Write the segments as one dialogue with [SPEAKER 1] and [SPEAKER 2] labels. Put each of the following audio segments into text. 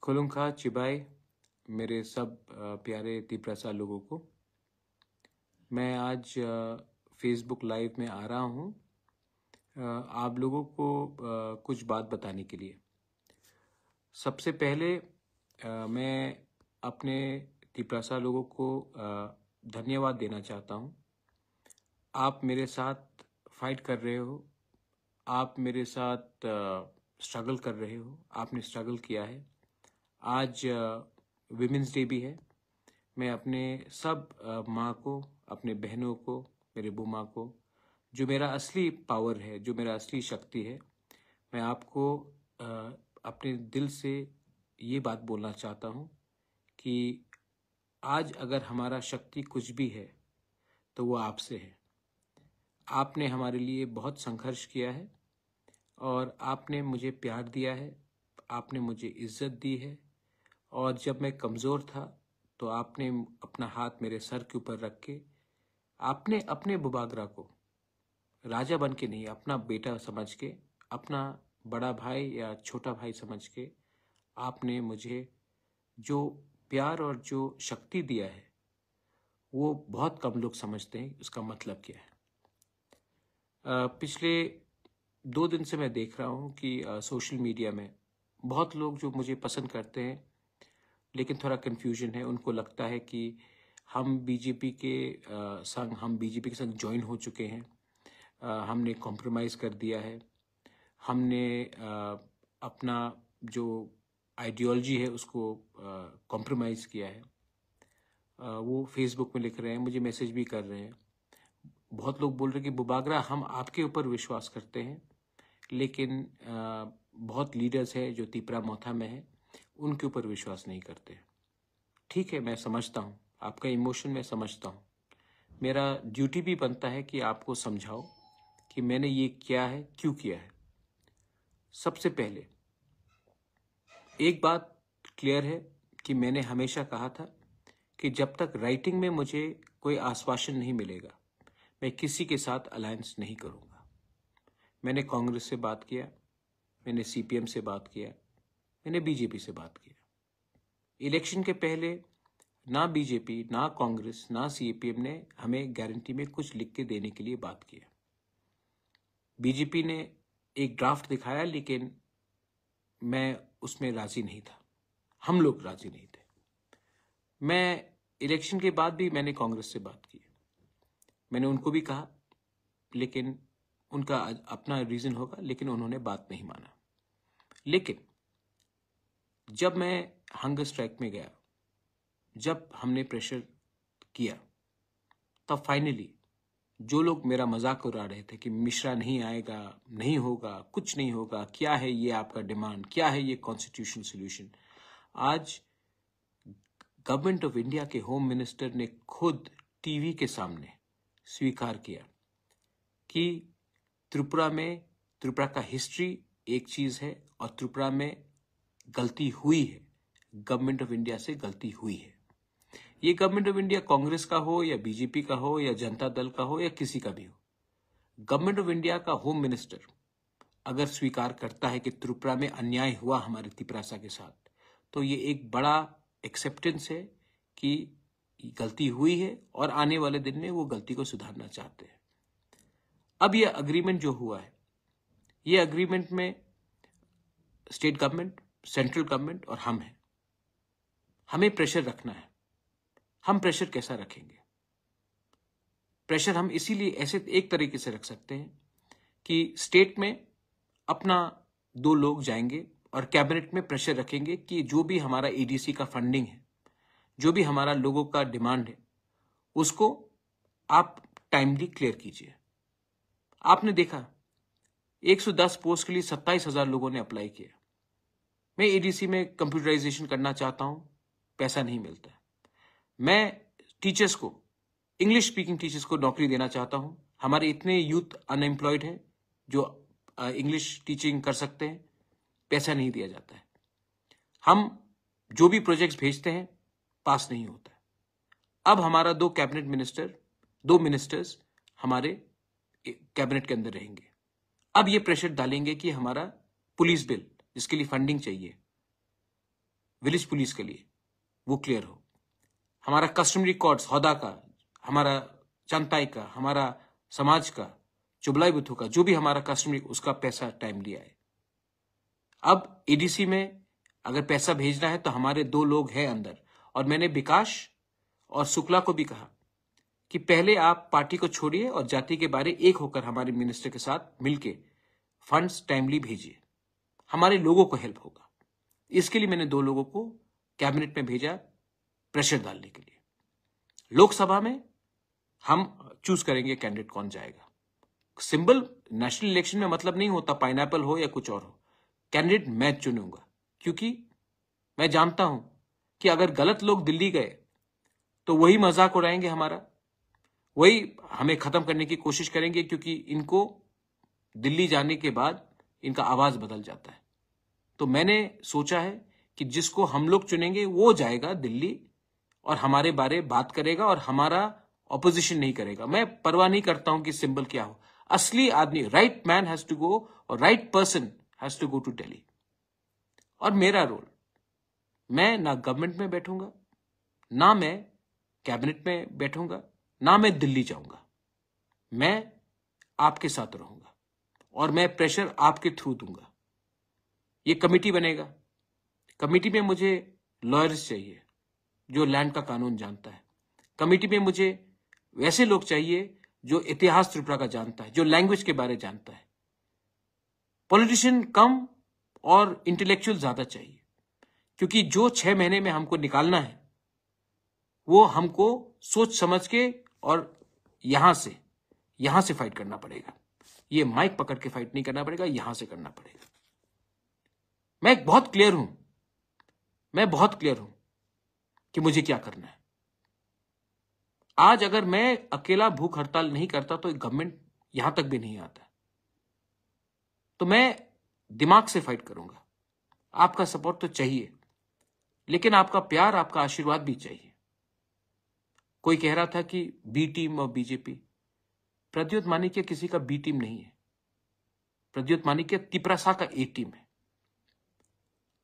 [SPEAKER 1] खुलुंखा चिबाई मेरे सब प्यारे तिप्रसा लोगों को। मैं आज फेसबुक लाइव में आ रहा हूँ आप लोगों को कुछ बात बताने के लिए। सबसे पहले मैं अपने तिप्रसा लोगों को धन्यवाद देना चाहता हूँ। आप मेरे साथ फाइट कर रहे हो, आप मेरे साथ स्ट्रगल कर रहे हो, आपने स्ट्रगल किया है। आज विमेंस डे भी है। मैं अपने सब माँ को, अपने बहनों को, मेरे बुआ को, जो मेरा असली पावर है, जो मेरा असली शक्ति है, मैं आपको अपने दिल से ये बात बोलना चाहता हूँ कि आज अगर हमारा शक्ति कुछ भी है तो वो आपसे है। आपने हमारे लिए बहुत संघर्ष किया है और आपने मुझे प्यार दिया है, आपने मुझे इज्जत दी है। और जब मैं कमज़ोर था तो आपने अपना हाथ मेरे सर के ऊपर रख के, आपने अपने बुबागरा को राजा बन के नहीं, अपना बेटा समझ के, अपना बड़ा भाई या छोटा भाई समझ के, आपने मुझे जो प्यार और जो शक्ति दिया है वो बहुत कम लोग समझते हैं उसका मतलब क्या है। पिछले 2 दिन से मैं देख रहा हूँ कि सोशल मीडिया में बहुत लोग जो मुझे पसंद करते हैं, लेकिन थोड़ा कन्फ्यूजन है। उनको लगता है कि हम बीजेपी के संग ज्वाइन हो चुके हैं, हमने कॉम्प्रोमाइज़ कर दिया है, हमने अपना जो आइडियोलॉजी है उसको कॉम्प्रोमाइज़ किया है। वो फेसबुक में लिख रहे हैं, मुझे मैसेज भी कर रहे हैं। बहुत लोग बोल रहे हैं कि बुबागरा हम आपके ऊपर विश्वास करते हैं, लेकिन बहुत लीडर्स हैं जो तिपरा मोथा में हैं, उनके ऊपर विश्वास नहीं करते। ठीक है, मैं समझता हूँ आपका इमोशन, मैं समझता हूँ। मेरा ड्यूटी भी बनता है कि आपको समझाओ कि मैंने ये किया है, क्यों किया है। सबसे पहले एक बात क्लियर है कि मैंने हमेशा कहा था कि जब तक राइटिंग में मुझे कोई आश्वासन नहीं मिलेगा, मैं किसी के साथ अलायंस नहीं करूँगा। मैंने कांग्रेस से बात किया, मैंने सीपीएम से बात किया, मैंने बीजेपी से बात किया। इलेक्शन के पहले ना बीजेपी, ना कांग्रेस, ना सीपीएम ने हमें गारंटी में कुछ लिख के देने के लिए बात किया। बीजेपी ने एक ड्राफ्ट दिखाया, लेकिन मैं उसमें राजी नहीं था, हम लोग राजी नहीं थे। मैं इलेक्शन के बाद भी मैंने कांग्रेस से बात की, मैंने उनको भी कहा, लेकिन उनका अपना रीज़न होगा, लेकिन उन्होंने बात नहीं माना। लेकिन जब मैं हंगर स्ट्राइक में गया, जब हमने प्रेशर किया, तब फाइनली जो लोग मेरा मजाक उड़ा रहे थे कि मिश्रा नहीं आएगा, नहीं होगा, कुछ नहीं होगा, क्या है ये आपका डिमांड, क्या है ये कॉन्स्टिट्यूशनल सोल्यूशन, आज गवर्नमेंट ऑफ इंडिया के होम मिनिस्टर ने खुद टीवी के सामने स्वीकार किया कि त्रिपुरा का हिस्ट्री एक चीज है और त्रिपुरा में गलती हुई है, गवर्नमेंट ऑफ इंडिया से गलती हुई है। ये गवर्नमेंट ऑफ इंडिया कांग्रेस का हो या बीजेपी का हो या जनता दल का हो या किसी का भी हो, गवर्नमेंट ऑफ इंडिया का होम मिनिस्टर अगर स्वीकार करता है कि त्रिपुरा में अन्याय हुआ हमारे तिपरासा के साथ, तो ये एक बड़ा एक्सेप्टेंस है कि गलती हुई है और आने वाले दिन में वो गलती को सुधारना चाहते हैं। अब ये अग्रीमेंट जो हुआ है, ये अग्रीमेंट में स्टेट गवर्नमेंट, सेंट्रल गवर्नमेंट और हम हैं। हमें प्रेशर रखना है। हम प्रेशर कैसा रखेंगे? प्रेशर हम इसीलिए ऐसे एक तरीके से रख सकते हैं कि स्टेट में अपना 2 लोग जाएंगे और कैबिनेट में प्रेशर रखेंगे कि जो भी हमारा एडीसी का फंडिंग है, जो भी हमारा लोगों का डिमांड है, उसको आप टाइमली क्लियर कीजिए। आपने देखा 110 पोस्ट के लिए 27,000 लोगों ने अप्लाई किया। मैं एडीसी में कंप्यूटराइजेशन करना चाहता हूं, पैसा नहीं मिलता है। मैं टीचर्स को, इंग्लिश स्पीकिंग टीचर्स को नौकरी देना चाहता हूं। हमारे इतने यूथ अनएम्प्लॉयड हैं जो इंग्लिश टीचिंग कर सकते हैं, पैसा नहीं दिया जाता है। हम जो भी प्रोजेक्ट्स भेजते हैं पास नहीं होता है। अब हमारा 2 मिनिस्टर्स हमारे कैबिनेट के अंदर रहेंगे। अब ये प्रेशर डालेंगे कि हमारा पुलिस बिल, जिसके लिए फंडिंग चाहिए, विलेज पुलिस के लिए वो क्लियर हो, हमारा कस्टमरी कोड्स हौदा का, हमारा चंताई का, हमारा समाज का, चुबलाई बुथू का, जो भी हमारा कस्टमरी, उसका पैसा टाइम लिया है। अब एडीसी में अगर पैसा भेजना है तो हमारे 2 लोग हैं अंदर, और मैंने विकास और शुक्ला को भी कहा कि पहले आप पार्टी को छोड़िए और जाति के बारे एक होकर हमारे मिनिस्टर के साथ मिलके फंड्स टाइमली भेजिए, हमारे लोगों को हेल्प होगा। इसके लिए मैंने 2 लोगों को कैबिनेट में भेजा प्रेशर डालने के लिए। लोकसभा में हम चूज करेंगे कैंडिडेट कौन जाएगा। सिंबल नेशनल इलेक्शन में मतलब नहीं होता पाइनएप्पल हो या कुछ और हो, कैंडिडेट मैं चुनूंगा, क्योंकि मैं जानता हूं कि अगर गलत लोग दिल्ली गए तो वही मजाक उड़ाएंगे हमारा, वही हमें खत्म करने की कोशिश करेंगे, क्योंकि इनको दिल्ली जाने के बाद इनका आवाज बदल जाता है। तो मैंने सोचा है कि जिसको हम लोग चुनेंगे वो जाएगा दिल्ली और हमारे बारे बात करेगा और हमारा ऑपोजिशन नहीं करेगा। मैं परवाह नहीं करता हूं कि सिंबल क्या हो, असली आदमी, right man has to go और right person has to go to Delhi. और मेरा रोल, मैं ना गवर्नमेंट में बैठूंगा, ना मैं कैबिनेट में बैठूंगा, ना मैं दिल्ली जाऊंगा, मैं आपके साथ रहूंगा और मैं प्रेशर आपके थ्रू दूंगा। ये कमेटी बनेगा, कमेटी में मुझे लॉयर्स चाहिए जो लैंड का कानून जानता है, कमेटी में मुझे वैसे लोग चाहिए जो इतिहास त्रिपुरा का जानता है, जो लैंग्वेज के बारे जानता है। पॉलिटिशियन कम और इंटेलेक्चुअल ज्यादा चाहिए, क्योंकि जो 6 महीने में हमको निकालना है वो हमको सोच समझ के और यहां से फाइट करना पड़ेगा। ये माइक पकड़ के फाइट नहीं करना पड़ेगा, यहां से करना पड़ेगा। मैं बहुत क्लियर हूं कि मुझे क्या करना है। आज अगर मैं अकेला भूख हड़ताल नहीं करता तो गवर्नमेंट यहां तक भी नहीं आता। तो मैं दिमाग से फाइट करूंगा। आपका सपोर्ट तो चाहिए, लेकिन आपका प्यार, आपका आशीर्वाद भी चाहिए। कोई कह रहा था कि बी टीम और बीजेपी, प्रद्योत मानिक्य किसी का बी टीम नहीं है। प्रद्योत मानिक्य तिपरासा का ए टीम है।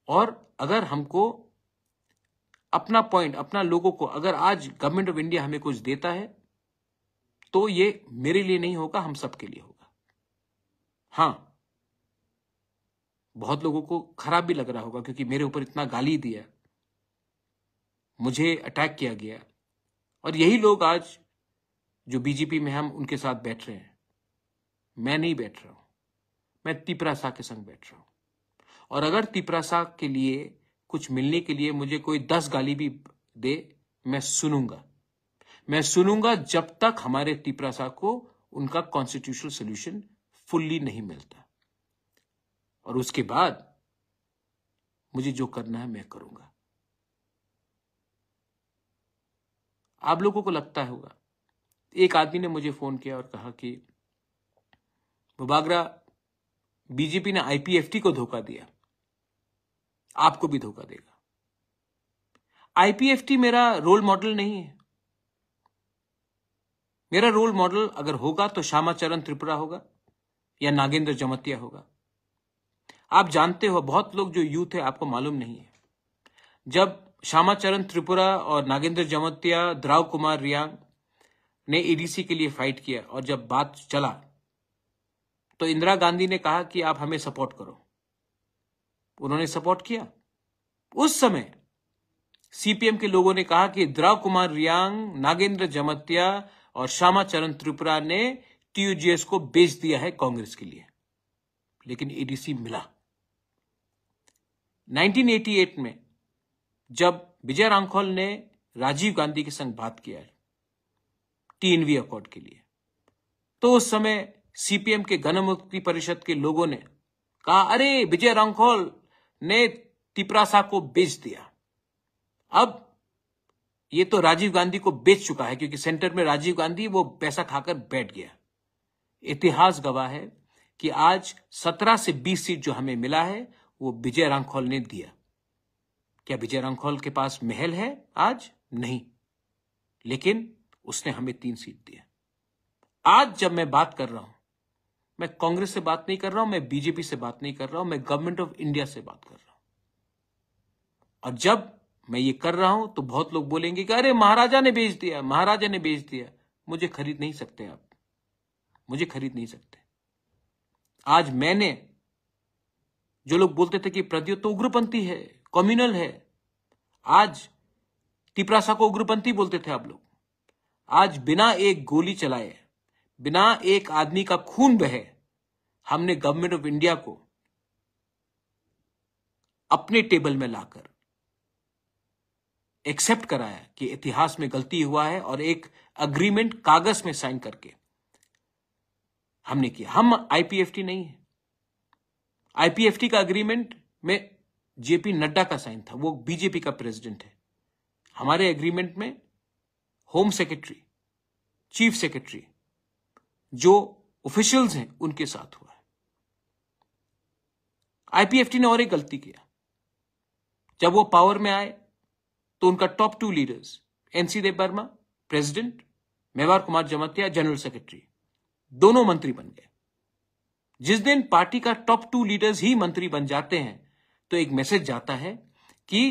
[SPEAKER 1] और अगर हमको अपना पॉइंट, अपना लोगों को, अगर आज गवर्नमेंट ऑफ इंडिया हमें कुछ देता है तो ये मेरे लिए नहीं होगा, हम सबके लिए होगा। हां, बहुत लोगों को खराब भी लग रहा होगा क्योंकि मेरे ऊपर इतना गाली दिया, मुझे अटैक किया गया, और यही लोग आज जो बीजेपी में हम उनके साथ बैठ रहे हैं। मैं नहीं बैठ रहा हूं, मैं तिपरासा के संग बैठ रहा हूं। और अगर तिपरासा के लिए कुछ मिलने के लिए मुझे कोई 10 गाली भी दे, मैं सुनूंगा जब तक हमारे तिपरासा को उनका कॉन्स्टिट्यूशनल सोल्यूशन फुल्ली नहीं मिलता। और उसके बाद मुझे जो करना है मैं करूंगा। आप लोगों को लगता होगा, एक आदमी ने मुझे फोन किया और कहा कि मुबागरा, बीजेपी ने आईपीएफटी को धोखा दिया, आपको भी धोखा देगा। आईपीएफटी मेरा रोल मॉडल नहीं है। मेरा रोल मॉडल अगर होगा तो श्यामाचरण त्रिपुरा होगा या नागेंद्र जमतिया होगा। आप जानते हो, बहुत लोग जो यूथ है आपको मालूम नहीं है, जब श्यामाचरण त्रिपुरा और नागेंद्र जमतिया, द्राव कुमार रियांग ने एडीसी के लिए फाइट किया और जब बात चला तो इंदिरा गांधी ने कहा कि आप हमें सपोर्ट करो। उन्होंने सपोर्ट किया। उस समय सीपीएम के लोगों ने कहा कि द्राव कुमार रियांग, नागेंद्र जमतिया और श्यामाचरण त्रिपुरा ने टीयूजीएस को बेच दिया है कांग्रेस के लिए, लेकिन एडीसी मिला। 1988 में जब विजय रांखोल ने राजीव गांधी के संग बात किया टीएनवी अकॉर्ड के लिए, तो उस समय सीपीएम के गणमुक्ति परिषद के लोगों ने कहा, अरे विजय रांखोल ने तिपरासा को बेच दिया। अब ये तो राजीव गांधी को बेच चुका है, क्योंकि सेंटर में राजीव गांधी वो पैसा खाकर बैठ गया। इतिहास गवाह है कि आज 17 से 20 सीट जो हमें मिला है वो विजय रांखोल ने दिया। क्या विजय रांखोल के पास महल है आज? नहीं, लेकिन उसने हमें 3 सीट दिया। आज जब मैं बात कर रहा हूं, मैं कांग्रेस से बात नहीं कर रहा हूं, मैं बीजेपी से बात नहीं कर रहा हूं, मैं गवर्नमेंट ऑफ इंडिया से बात कर रहा हूं। और जब मैं ये कर रहा हूं तो बहुत लोग बोलेंगे कि अरे महाराजा ने बेच दिया, महाराजा ने बेच दिया। मुझे खरीद नहीं सकते आप, मुझे खरीद नहीं सकते। आज मैंने, जो लोग बोलते थे कि प्रद्योत तो उग्रपंथी है, कम्युनल है, आज तिपरासा को उग्रपंथी बोलते थे आप लोग। आज बिना एक गोली चलाए, बिना एक आदमी का खून बहे, हमने गवर्नमेंट ऑफ इंडिया को अपने टेबल में लाकर एक्सेप्ट कराया कि इतिहास में गलती हुआ है, और एक अग्रीमेंट कागज में साइन करके हमने किया। हम आईपीएफटी नहीं है। आईपीएफटी का अग्रीमेंट में जेपी नड्डा का साइन था, वो बीजेपी का प्रेसिडेंट है। हमारे एग्रीमेंट में होम सेक्रेटरी, चीफ सेक्रेटरी, जो ऑफिशियल्स हैं, उनके साथ हुआ है। आईपीएफटी ने और एक गलती किया। जब वो पावर में आए तो उनका top 2 leaders, NC Dev Verma president, Mevar Kumar Jamatia general secretary, दोनों मंत्री बन गए। जिस दिन पार्टी का टॉप 2 लीडर्स ही मंत्री बन जाते हैं तो एक मैसेज जाता है कि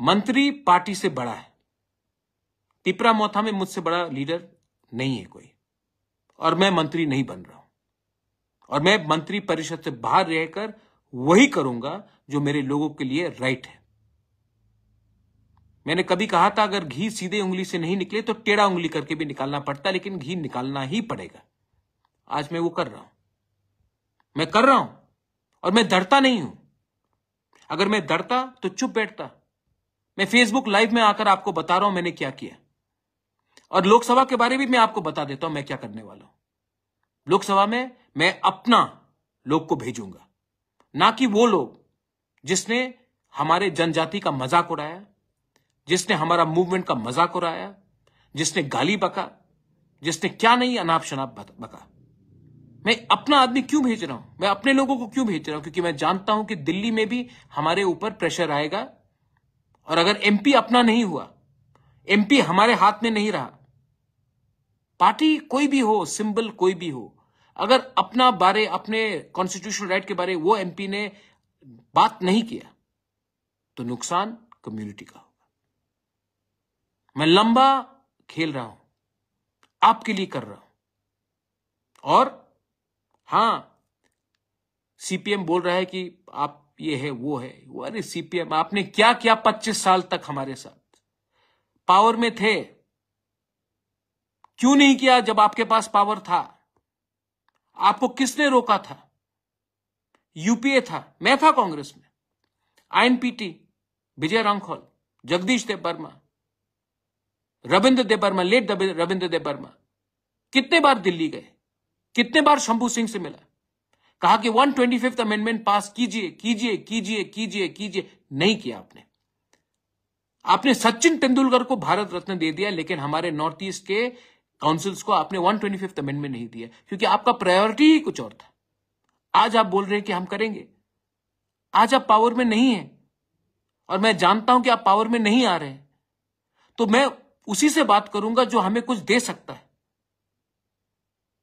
[SPEAKER 1] मंत्री पार्टी से बड़ा है। तिपरा मोथा में मुझसे बड़ा लीडर नहीं है कोई, और मैं मंत्री नहीं बन रहा हूं, और मैं मंत्री परिषद से बाहर रहकर वही करूंगा जो मेरे लोगों के लिए राइट है। मैंने कभी कहा था अगर घी सीधे उंगली से नहीं निकले तो टेढ़ा उंगली करके भी निकालना पड़ता, लेकिन घी निकालना ही पड़ेगा। आज मैं वो कर रहा हूं, मैं कर रहा हूं, और मैं डरता नहीं हूं। अगर मैं डरता तो चुप बैठता। मैं फेसबुक लाइव में आकर आपको बता रहा हूं मैंने क्या किया, और लोकसभा के बारे में मैं आपको बता देता हूं मैं क्या करने वाला हूं। लोकसभा में मैं अपना लोग को भेजूंगा, ना कि वो लोग जिसने हमारे जनजाति का मजाक उड़ाया, जिसने हमारा मूवमेंट का मजाक उड़ाया, जिसने गाली बका, जिसने क्या नहीं अनाप शनाप बका। मैं अपना आदमी क्यों भेज रहा हूं, मैं अपने लोगों को क्यों भेज रहा हूं? क्योंकि मैं जानता हूं कि दिल्ली में भी हमारे ऊपर प्रेशर आएगा, और अगर एमपी अपना नहीं हुआ, एमपी हमारे हाथ में नहीं रहा, पार्टी कोई भी हो, सिंबल कोई भी हो, अगर अपना बारे, अपने कॉन्स्टिट्यूशनल राइट के बारे वो एमपी ने बात नहीं किया तो नुकसान कम्युनिटी का होगा। मैं लंबा खेल रहा हूं, आपके लिए कर रहा हूं। और हां, सीपीएम बोल रहा है कि आप ये है वो है वो। अरे सीपीएम, आपने क्या किया 25 साल तक हमारे साथ? पावर में थे, क्यों नहीं किया जब आपके पास पावर था? आपको किसने रोका था? यूपीए था, मैं था कांग्रेस में, आईएनपीटी, विजय रांखौल, जगदीश देव वर्मा, रविंद्र देव वर्मा, लेट रविंद्र देव वर्मा कितने बार दिल्ली गए, कितने बार शंभू सिंह से मिला, कहा कि 125th अमेंडमेंट पास कीजिए कीजिए कीजिए कीजिए कीजिए। नहीं किया आपने। आपने सचिन तेंदुलकर को भारत रत्न दे दिया, लेकिन हमारे नॉर्थ ईस्ट के काउंसिल्स को आपने 125th अमेंडमेंट नहीं दिया, क्योंकि आपका प्रायोरिटी ही कुछ और था। आज आप बोल रहे हैं कि हम करेंगे। आज आप पावर में नहीं है, और मैं जानता हूं कि आप पावर में नहीं आ रहे हैं, तो मैं उसी से बात करूंगा जो हमें कुछ दे सकता है।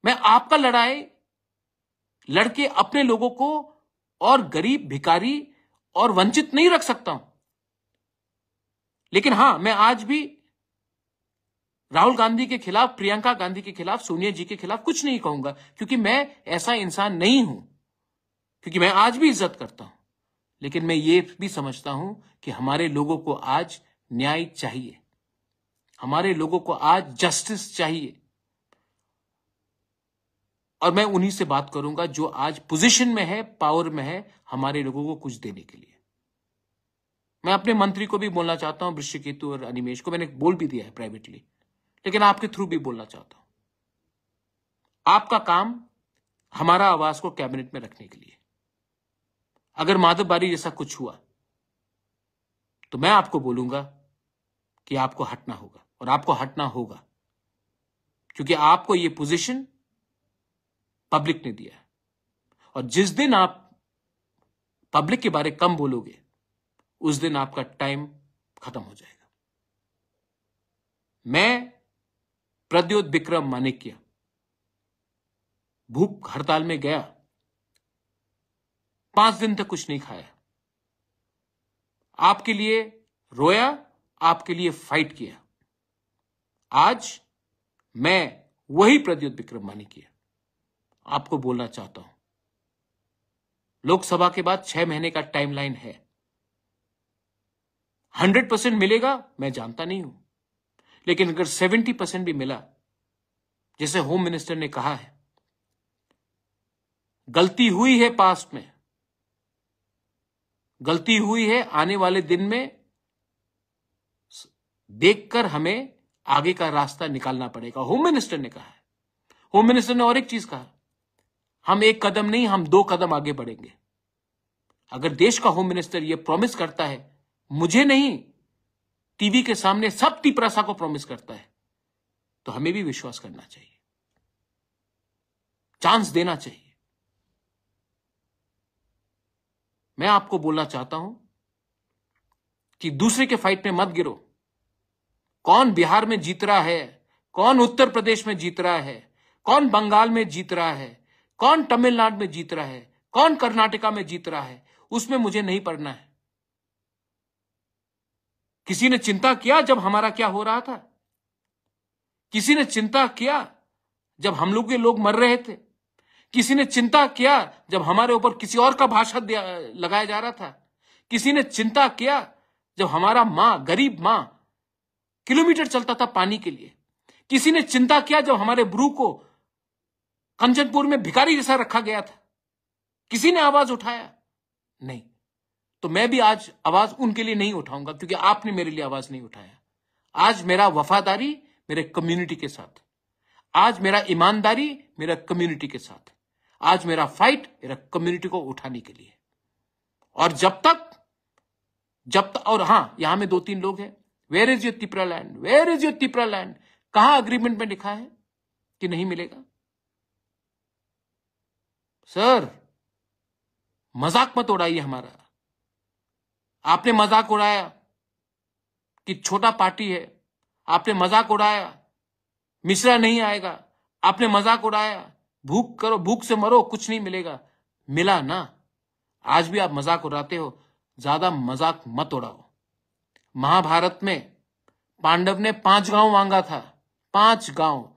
[SPEAKER 1] मैं आपका लड़ाई लड़के अपने लोगों को और गरीब, भिखारी और वंचित नहीं रख सकता हूं। लेकिन हां, मैं आज भी राहुल गांधी के खिलाफ, प्रियंका गांधी के खिलाफ, सोनिया जी के खिलाफ कुछ नहीं कहूंगा, क्योंकि मैं ऐसा इंसान नहीं हूं। क्योंकि मैं आज भी इज्जत करता हूं, लेकिन मैं ये भी समझता हूं कि हमारे लोगों को आज न्याय चाहिए, हमारे लोगों को आज जस्टिस चाहिए। और मैं उन्हीं से बात करूंगा जो आज पोजीशन में है, पावर में है, हमारे लोगों को कुछ देने के लिए। मैं अपने मंत्री को भी बोलना चाहता हूं, वृश्चिकेतु और अनिमेश को मैंने बोल भी दिया है प्राइवेटली, लेकिन आपके थ्रू भी बोलना चाहता हूं। आपका काम हमारा आवाज को कैबिनेट में रखने के लिए। अगर माधव बारी जैसा कुछ हुआ तो मैं आपको बोलूंगा कि आपको हटना होगा, और आपको हटना होगा, क्योंकि आपको यह पोजीशन पब्लिक ने दिया है। और जिस दिन आप पब्लिक के बारे कम बोलोगे, उस दिन आपका टाइम खत्म हो जाएगा। मैं प्रद्योत विक्रम मानिक्य भूख हड़ताल में गया, 5 दिन तक कुछ नहीं खाया। आपके लिए रोया, आपके लिए फाइट किया। आज मैं वही प्रद्युत विक्रम मानिक आपको बोलना चाहता हूं, लोकसभा के बाद 6 महीने का टाइमलाइन है। 100% मिलेगा मैं जानता नहीं हूं, लेकिन अगर 70% भी मिला, जैसे होम मिनिस्टर ने कहा है, गलती हुई है पास्ट में, गलती हुई है, आने वाले दिन में देखकर हमें आगे का रास्ता निकालना पड़ेगा, होम मिनिस्टर ने कहा है। होम मिनिस्टर ने और एक चीज कहा, हम एक कदम नहीं, हम 2 कदम आगे बढ़ेंगे। अगर देश का होम मिनिस्टर यह प्रॉमिस करता है, मुझे नहीं, टीवी के सामने सब तिपरासा को प्रॉमिस करता है, तो हमें भी विश्वास करना चाहिए, चांस देना चाहिए। मैं आपको बोलना चाहता हूं कि दूसरे के फाइट में मत गिरो। कौन बिहार में जीत रहा है, कौन उत्तर प्रदेश में जीत रहा है, कौन बंगाल में जीत रहा है, कौन तमिलनाडु में जीत रहा है, कौन कर्नाटका में जीत रहा है, उसमें मुझे नहीं पड़ना है। किसी ने चिंता किया जब हमारा क्या हो रहा था? किसी ने चिंता किया जब हम लोग के लोग मर रहे थे? किसी ने चिंता किया जब हमारे ऊपर किसी और का भाषा लगाया जा रहा था? किसी ने चिंता किया जब हमारा मां, गरीब मां, किलोमीटर चलता था पानी के लिए? किसी ने चिंता किया जब हमारे ब्रू को कंचनपुर में भिखारी जैसा रखा गया था? किसी ने आवाज उठाया? नहीं। तो मैं भी आज आवाज उनके लिए नहीं उठाऊंगा, क्योंकि आपने मेरे लिए आवाज नहीं उठाया। आज मेरा वफादारी मेरे कम्युनिटी के साथ, आज मेरा ईमानदारी मेरा कम्युनिटी के साथ, आज मेरा फाइट मेरा कम्युनिटी को उठाने के लिए। और जब तक और हां, यहां में 2-3 लोग हैं, where is your Tipra land, where is your Tipra land? कहां अग्रीमेंट में लिखा है कि नहीं मिलेगा? सर, मजाक मत उड़ाइए हमारा। आपने मजाक उड़ाया कि छोटा पार्टी है, आपने मजाक उड़ाया मिश्रा नहीं आएगा, आपने मजाक उड़ाया भूख करो, भूख से मरो, कुछ नहीं मिलेगा। मिला ना? आज भी आप मजाक उड़ाते हो, ज्यादा मजाक मत उड़ाओ। महाभारत में पांडव ने 5 गांव मांगा था, 5 गांव।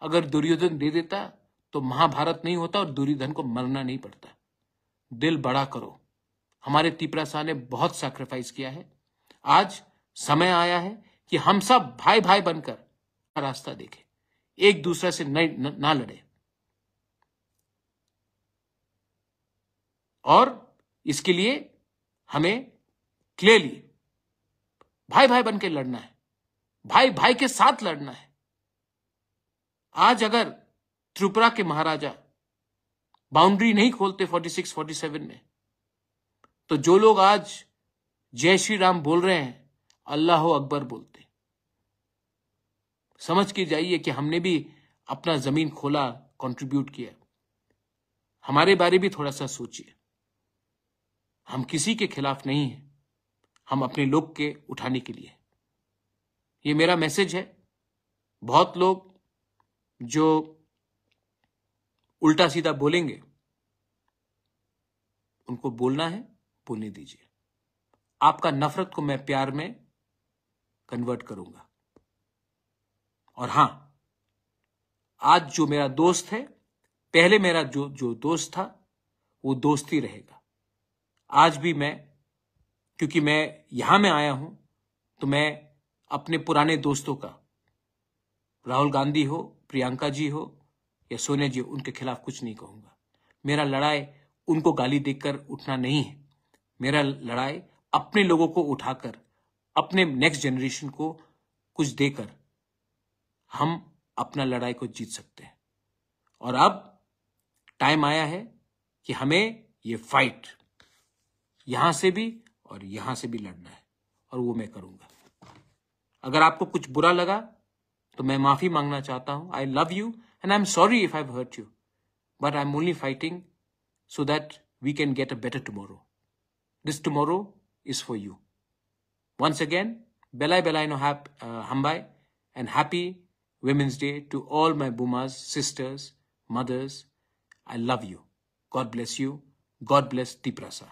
[SPEAKER 1] अगर दुर्योधन दे देता तो महाभारत नहीं होता और दुर्योधन को मरना नहीं पड़ता। दिल बड़ा करो। हमारे तिपरासा ने बहुत सैक्रिफाइस किया है। आज समय आया है कि हम सब भाई भाई बनकर रास्ता देखें, एक दूसरे से ना लड़े। और इसके लिए हमें क्लियरली भाई भाई बनकर लड़ना है, भाई भाई के साथ लड़ना है। आज अगर त्रिपुरा के महाराजा बाउंड्री नहीं खोलते 46-47 में, तो जो लोग आज जय श्री राम बोल रहे हैं, अल्लाह अकबर बोलते। समझ के जाइए कि हमने भी अपना जमीन खोला, कंट्रीब्यूट किया। हमारे बारे भी थोड़ा सा सोचिए। हम किसी के खिलाफ नहीं हैं, हम अपने लोग के उठाने के लिए। ये मेरा मैसेज है। बहुत लोग जो उल्टा सीधा बोलेंगे, उनको बोलना है, बोलने दीजिए। आपका नफरत को मैं प्यार में कन्वर्ट करूंगा। और हां, आज जो मेरा दोस्त है, पहले मेरा जो दोस्त था, वो दोस्त ही रहेगा। आज भी मैं, क्योंकि मैं यहां में आया हूं, तो मैं अपने पुराने दोस्तों का, राहुल गांधी हो, प्रियंका जी हो या सोनिया जी, उनके खिलाफ कुछ नहीं कहूंगा। मेरा लड़ाई उनको गाली देकर उठना नहीं है। मेरा लड़ाई अपने लोगों को उठाकर, अपने नेक्स्ट जनरेशन को कुछ देकर हम अपना लड़ाई को जीत सकते हैं। और अब टाइम आया है कि हमें ये फाइट यहां से भी और यहां से भी लड़ना है, और वो मैं करूंगा। अगर आपको कुछ बुरा लगा तो मैं माफी मांगना चाहता हूं। I love you and I am sorry if I have hurt you, but I am only fighting so that we can get a better tomorrow. This tomorrow is for you. Once again, Belai Belai no Hambai, and happy Women's Day to all my Bumas, sisters, mothers. I love you. God bless you. God bless Tiprasa.